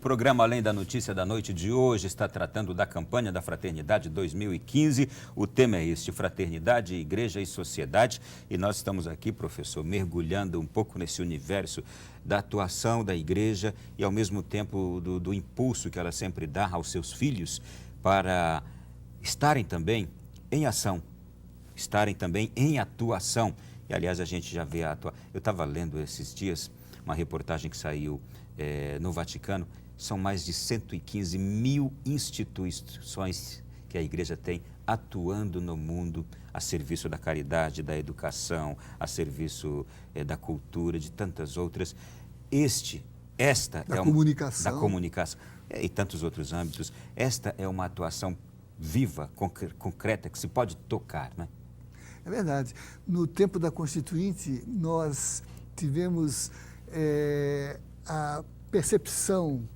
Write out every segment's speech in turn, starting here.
programa Além da Notícia da noite de hoje está tratando da campanha da Fraternidade 2015. O tema é este, Fraternidade, Igreja e Sociedade. E nós estamos aqui, professor, mergulhando um pouco nesse universo da atuação da igreja e, ao mesmo tempo, do impulso que ela sempre dá aos seus filhos para estarem também em ação, estarem também em atuação. E, aliás, a gente já vê a atuação. Eu estava lendo esses dias uma reportagem que saiu no Vaticano. São mais de 115 mil instituições que a igreja tem atuando no mundo a serviço da caridade, da educação, a serviço da cultura, de tantas outras. Da comunicação e tantos outros âmbitos. Esta é uma atuação viva, concreta, que se pode tocar, né? É verdade. No tempo da Constituinte, nós tivemos a percepção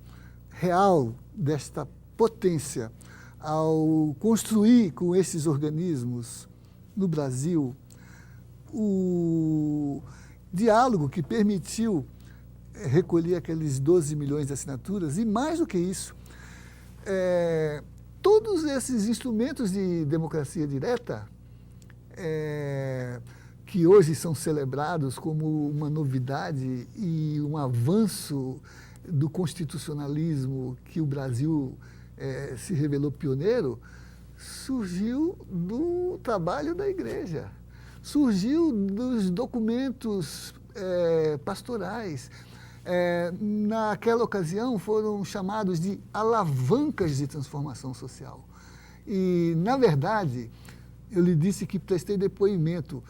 real desta potência ao construir com esses organismos no Brasil o diálogo que permitiu recolher aqueles 12 milhões de assinaturas e, mais do que isso, todos esses instrumentos de democracia direta que hoje são celebrados como uma novidade e um avanço do constitucionalismo que o Brasil se revelou pioneiro, surgiu do trabalho da igreja, surgiu dos documentos pastorais. Naquela ocasião foram chamados de alavancas de transformação social. E, na verdade, eu lhe disse que prestei depoimento,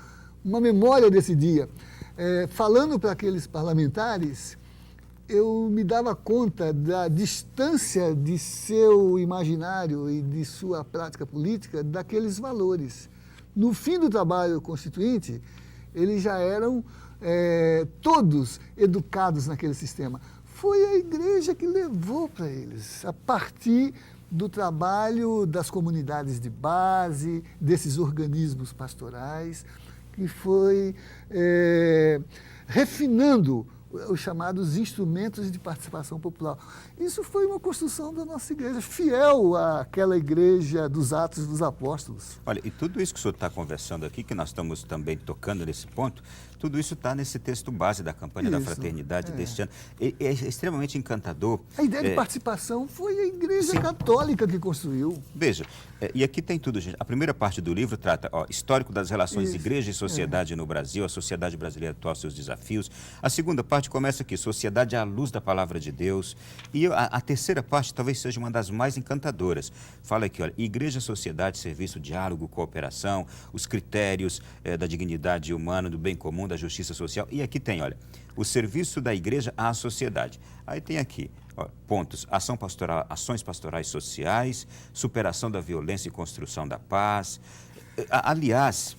uma memória desse dia. Falando para aqueles parlamentares, eu me dava conta da distância de seu imaginário e de sua prática política daqueles valores. No fim do trabalho constituinte, eles já eram todos educados naquele sistema. Foi a igreja que levou para eles, a partir do trabalho das comunidades de base, desses organismos pastorais, que foi refinando os chamados instrumentos de participação popular. Isso foi uma construção da nossa igreja, fiel àquela igreja dos Atos dos Apóstolos. Olha, e tudo isso que o senhor está conversando aqui, que nós estamos também tocando nesse ponto, tudo isso está nesse texto base da campanha da Fraternidade deste ano. É extremamente encantador. A ideia de participação foi a Igreja Católica que construiu. Veja, e aqui tem tudo, gente. A primeira parte do livro trata, histórico das relações igreja e sociedade no Brasil, a sociedade brasileira atual, seus desafios. A segunda parte começa aqui, sociedade à luz da palavra de Deus. E a terceira parte talvez seja uma das mais encantadoras. Fala aqui, olha, igreja, sociedade, serviço, diálogo, cooperação, os critérios da dignidade humana, do bem comum, da justiça social. E aqui tem, olha, o serviço da igreja à sociedade. Aí tem aqui, pontos, ações pastorais sociais, superação da violência e construção da paz. Aliás,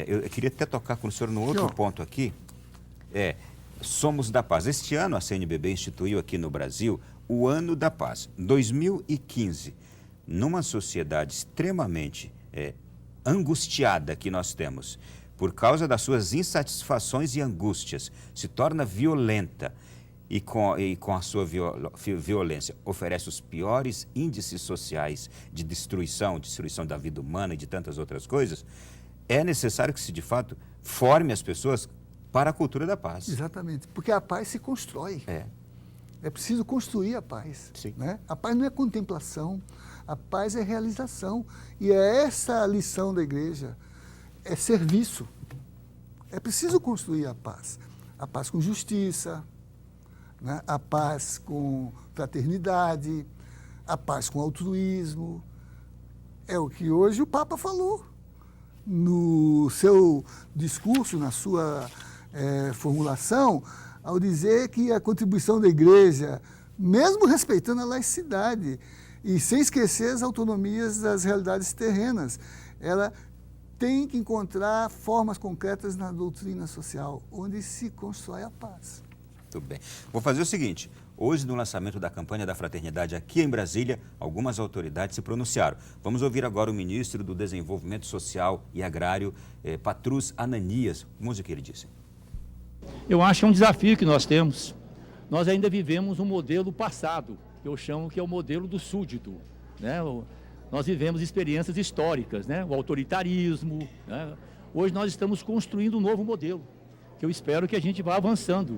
eu queria até tocar com o senhor no outro ponto aqui, Somos da Paz. Este ano a CNBB instituiu aqui no Brasil o Ano da Paz, 2015. Numa sociedade extremamente angustiada que nós temos, por causa das suas insatisfações e angústias, se torna violenta e com a sua violência oferece os piores índices sociais de destruição da vida humana e de tantas outras coisas, é necessário que se, de fato, forme as pessoas para a cultura da paz. Exatamente, porque a paz se constrói. É preciso construir a paz. Sim. Né? A paz não é contemplação, a paz é realização. E é essa a lição da igreja, é serviço. É preciso construir a paz com justiça, né? A paz com fraternidade, a paz com altruísmo. É o que hoje o Papa falou no seu discurso, na sua formulação, ao dizer que a contribuição da igreja, mesmo respeitando a laicidade e sem esquecer as autonomias das realidades terrenas, ela tem que encontrar formas concretas na doutrina social, onde se constrói a paz. Muito bem. Vou fazer o seguinte, hoje no lançamento da campanha da Fraternidade aqui em Brasília, algumas autoridades se pronunciaram. Vamos ouvir agora o ministro do Desenvolvimento Social e Agrário, Patrus Ananias. Vamos ver o que ele disse. Eu acho que é um desafio que nós temos nós ainda vivemos um modelo passado, que eu chamo que é o modelo do súdito, né? Nós vivemos experiências históricas, né? O autoritarismo, né? Hoje nós estamos construindo um novo modelo, que eu espero que a gente vá avançando,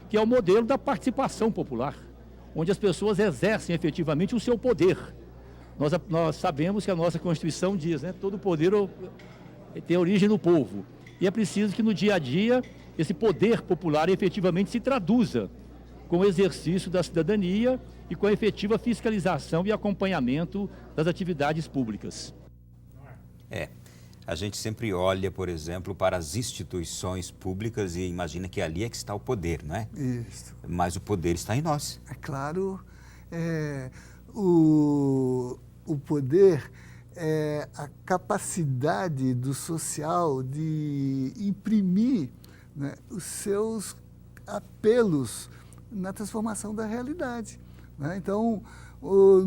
que é o modelo da participação popular, onde as pessoas exercem efetivamente o seu poder. Nós sabemos que a nossa Constituição diz, né? Todo poder tem origem no povo. E é preciso que no dia a dia esse poder popular efetivamente se traduza com o exercício da cidadania e com a efetiva fiscalização e acompanhamento das atividades públicas. A gente sempre olha, por exemplo, para as instituições públicas e imagina que ali é que está o poder, não é? Isso. Mas o poder está em nós. É claro, o poder é a capacidade do social de imprimir, né, os seus apelos na transformação da realidade, né? Então,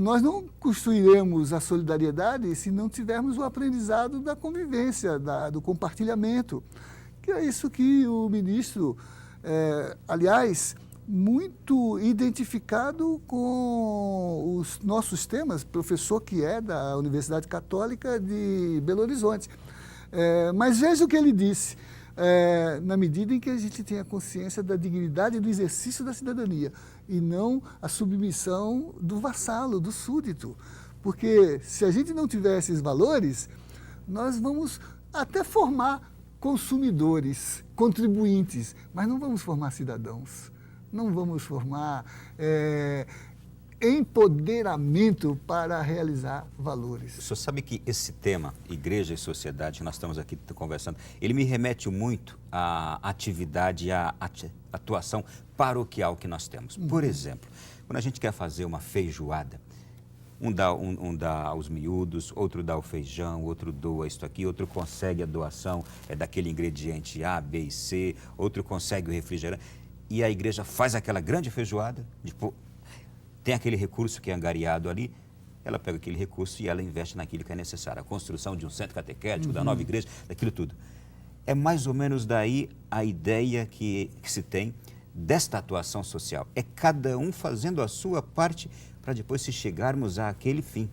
nós não construiremos a solidariedade se não tivermos o aprendizado da convivência, do compartilhamento, que é isso que o ministro, aliás, muito identificado com os nossos temas, professor que é da Universidade Católica de Belo Horizonte. Mas veja o que ele disse, na medida em que a gente tenha consciência da dignidade do exercício da cidadania e não a submissão do vassalo, do súdito. Porque se a gente não tiver esses valores, nós vamos até formar consumidores, contribuintes, mas não vamos formar cidadãos. Não vamos formar empoderamento para realizar valores. O senhor sabe que esse tema, igreja e sociedade, que nós estamos aqui conversando, ele me remete muito à atividade, à atuação paroquial que nós temos. Por exemplo, quando a gente quer fazer uma feijoada, um dá os miúdos, outro dá o feijão, outro doa isto aqui, outro consegue a doação daquele ingrediente A, B e C, outro consegue o refrigerante. E a igreja faz aquela grande feijoada, tem aquele recurso que é angariado ali, ela pega aquele recurso e ela investe naquilo que é necessário. A construção de um centro catequético, da nova igreja, daquilo tudo. É mais ou menos daí a ideia que se tem desta atuação social. É cada um fazendo a sua parte para depois se chegarmos àquele fim.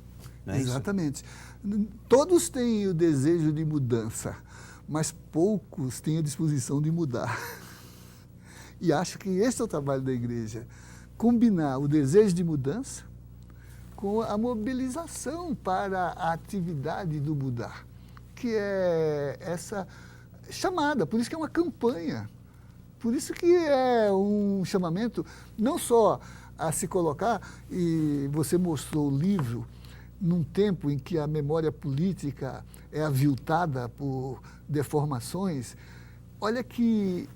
Não é Exatamente. Isso? Todos têm o desejo de mudança, mas poucos têm a disposição de mudar. E acho que esse é o trabalho da igreja, combinar o desejo de mudança com a mobilização para a atividade do mudar, que é essa chamada, por isso que é uma campanha, por isso que é um chamamento não só a se colocar, e você mostrou o livro, num tempo em que a memória política é aviltada por deformações, olha que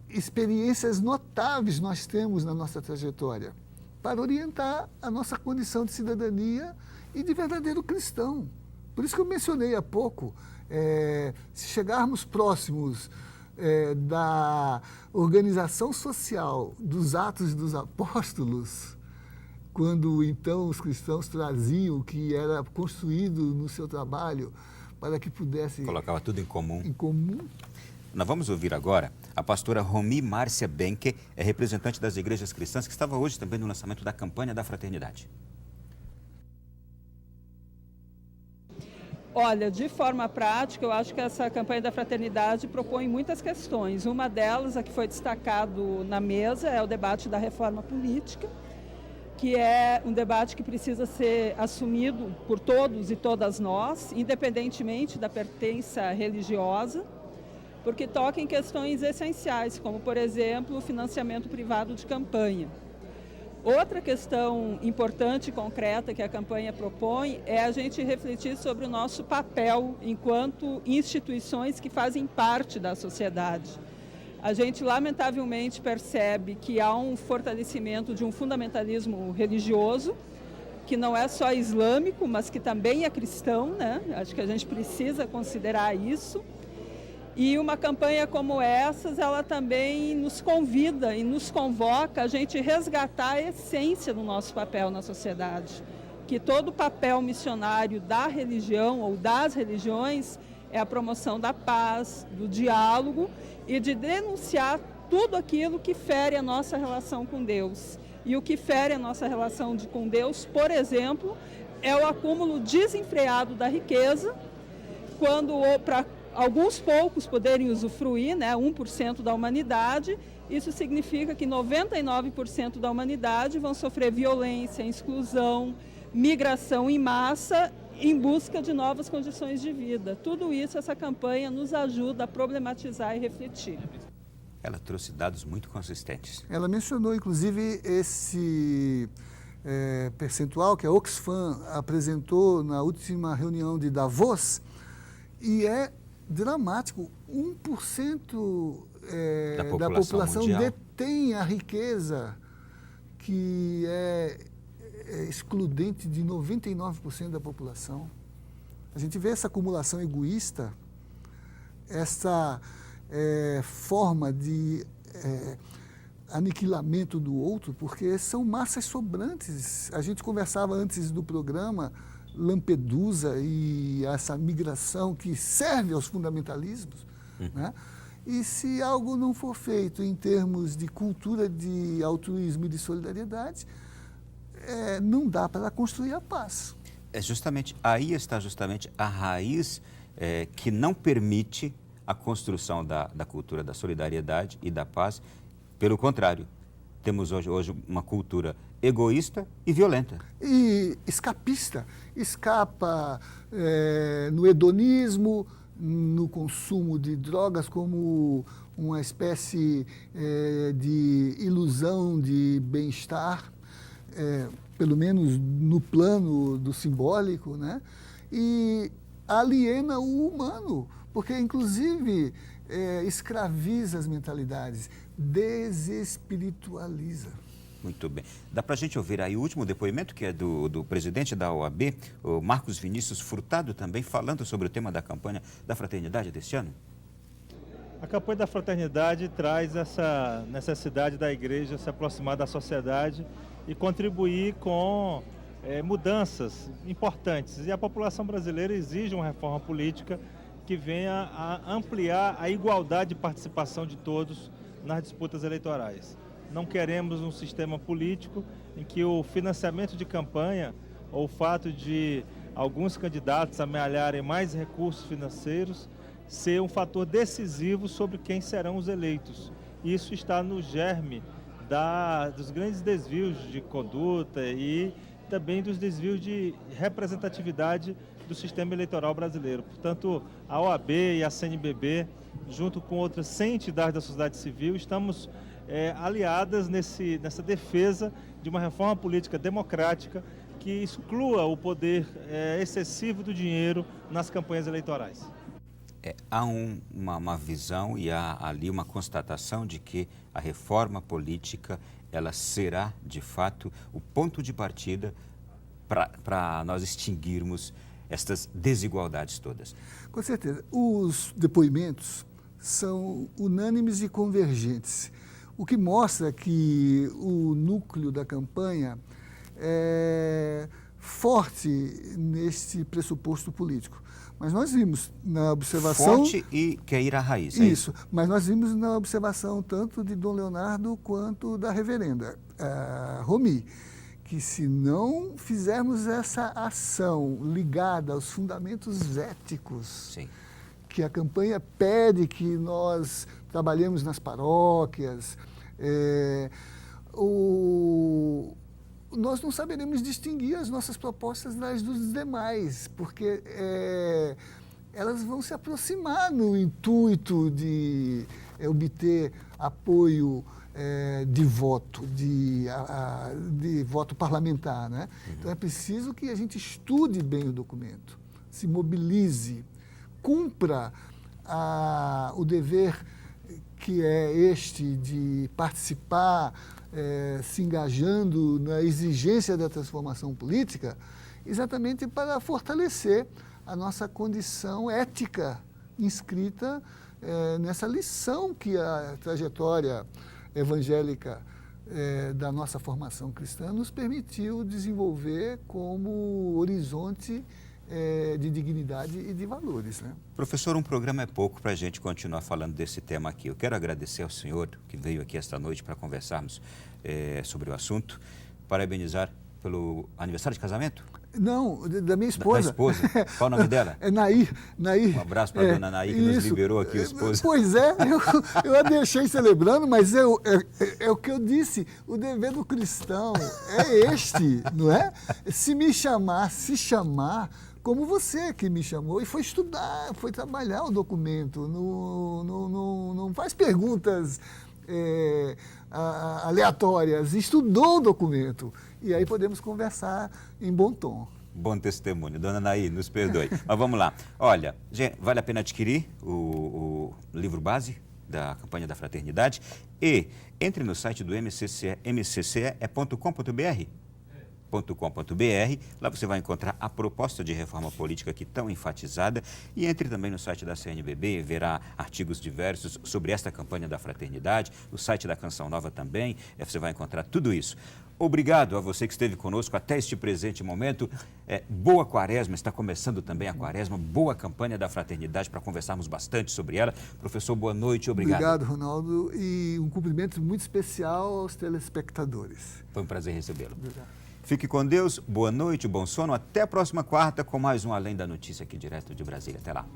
experiências notáveis nós temos na nossa trajetória para orientar a nossa condição de cidadania e de verdadeiro cristão. Por isso que eu mencionei há pouco, se chegarmos próximos da organização social dos Atos dos Apóstolos, quando então os cristãos traziam o que era construído no seu trabalho para que pudesse... Colocava tudo em comum. Em comum. Nós vamos ouvir agora a pastora Romi Márcia Benke, representante das igrejas cristãs, que estava hoje também no lançamento da campanha da fraternidade. Olha, de forma prática, eu acho que essa campanha da fraternidade propõe muitas questões. Uma delas, a que foi destacado na mesa, é o debate da reforma política, que é um debate que precisa ser assumido por todos e todas nós, independentemente da pertença religiosa, porque toca em questões essenciais, como, por exemplo, o financiamento privado de campanha. Outra questão importante e concreta que a campanha propõe é a gente refletir sobre o nosso papel enquanto instituições que fazem parte da sociedade. A gente, lamentavelmente, percebe que há um fortalecimento de um fundamentalismo religioso, que não é só islâmico, mas que também é cristão, né? Acho que a gente precisa considerar isso. E uma campanha como essas, ela também nos convida e nos convoca a gente resgatar a essência do nosso papel na sociedade. Que todo papel missionário da religião ou das religiões é a promoção da paz, do diálogo e de denunciar tudo aquilo que fere a nossa relação com Deus. E o que fere a nossa relação com Deus, por exemplo, é o acúmulo desenfreado da riqueza, quando para alguns poucos poderem usufruir, né, 1% da humanidade, isso significa que 99% da humanidade vão sofrer violência, exclusão, migração em massa em busca de novas condições de vida. Tudo isso, essa campanha nos ajuda a problematizar e refletir. Ela trouxe dados muito consistentes. Ela mencionou, inclusive, esse percentual que a Oxfam apresentou na última reunião de Davos, e é dramático. 1% da população mundial detém a riqueza que é excludente de 99% da população. A gente vê essa acumulação egoísta, essa forma de aniquilamento do outro, porque são massas sobrantes. A gente conversava antes do programa Lampedusa e essa migração que serve aos fundamentalismos, né? E se algo não for feito em termos de cultura de altruísmo e de solidariedade, não dá para construir a paz. Aí está justamente a raiz que não permite a construção da cultura da solidariedade e da paz. Pelo contrário, temos hoje uma cultura egoísta e violenta. E escapista. Escapa no hedonismo, no consumo de drogas como uma espécie de ilusão de bem-estar, pelo menos no plano do simbólico, né? E aliena o humano, porque, inclusive, escraviza as mentalidades, desespiritualiza. Muito bem. Dá para a gente ouvir aí o último depoimento, que é do presidente da OAB, o Marcos Vinícius Furtado, também falando sobre o tema da campanha da fraternidade deste ano? A campanha da fraternidade traz essa necessidade da igreja se aproximar da sociedade e contribuir com mudanças importantes. E a população brasileira exige uma reforma política que venha a ampliar a igualdade de participação de todos nas disputas eleitorais. Não queremos um sistema político em que o financiamento de campanha ou o fato de alguns candidatos amealharem mais recursos financeiros ser um fator decisivo sobre quem serão os eleitos. Isso está no germe dos grandes desvios de conduta e também dos desvios de representatividade do sistema eleitoral brasileiro. Portanto, a OAB e a CNBB, junto com outras 100 entidades da sociedade civil, estamos aliadas nessa defesa de uma reforma política democrática que exclua o poder excessivo do dinheiro nas campanhas eleitorais. Há uma visão e há ali uma constatação de que a reforma política ela será, de fato, o ponto de partida para nós extinguirmos estas desigualdades todas. Com certeza. Os depoimentos são unânimes e convergentes, o que mostra que o núcleo da campanha é forte neste pressuposto político. Mas nós vimos na observação... Forte e quer ir à raiz. Isso, mas nós vimos na observação tanto de Dom Leonardo quanto da reverenda Romy, que se não fizermos essa ação ligada aos fundamentos éticos, Sim. que a campanha pede que nós trabalhemos nas paróquias, nós não saberemos distinguir as nossas propostas das dos demais, porque elas vão se aproximar no intuito de obter apoio de voto, de voto parlamentar, né? Então é preciso que a gente estude bem o documento, se mobilize, cumpra o dever que é este de participar, se engajando na exigência da transformação política, exatamente para fortalecer a nossa condição ética inscrita nessa lição que a trajetória evangélica da nossa formação cristã nos permitiu desenvolver como horizonte de dignidade e de valores, né? Professor, um programa é pouco para a gente continuar falando desse tema aqui. Eu quero agradecer ao senhor que veio aqui esta noite para conversarmos sobre o assunto. Parabenizar pelo aniversário de casamento? Não, da minha esposa. Da esposa. Qual o nome dela? É Nair. Um abraço para a dona Nair, que nos liberou aqui, o esposo. Pois é, eu a deixei celebrando, mas é o que eu disse, o dever do cristão é este, não é? Se chamar, como você que me chamou, e foi estudar, foi trabalhar o documento, não faz perguntas aleatórias, estudou o documento. E aí podemos conversar em bom tom. Bom testemunho. Dona Nair, nos perdoe. Mas vamos lá. Olha, gente, vale a pena adquirir o livro base da campanha da fraternidade e entre no site do MCCE, mcce.com.br. Lá você vai encontrar a proposta de reforma política aqui tão enfatizada e entre também no site da CNBB, verá artigos diversos sobre esta campanha da fraternidade, o site da Canção Nova também, você vai encontrar tudo isso. Obrigado a você que esteve conosco até este presente momento. Boa quaresma, está começando também a quaresma, boa campanha da fraternidade para conversarmos bastante sobre ela. Professor, boa noite, obrigado. Obrigado, Ronaldo, e um cumprimento muito especial aos telespectadores. Foi um prazer recebê-lo. Obrigado. Fique com Deus, boa noite, bom sono, até a próxima quarta com mais um Além da Notícia aqui direto de Brasília. Até lá.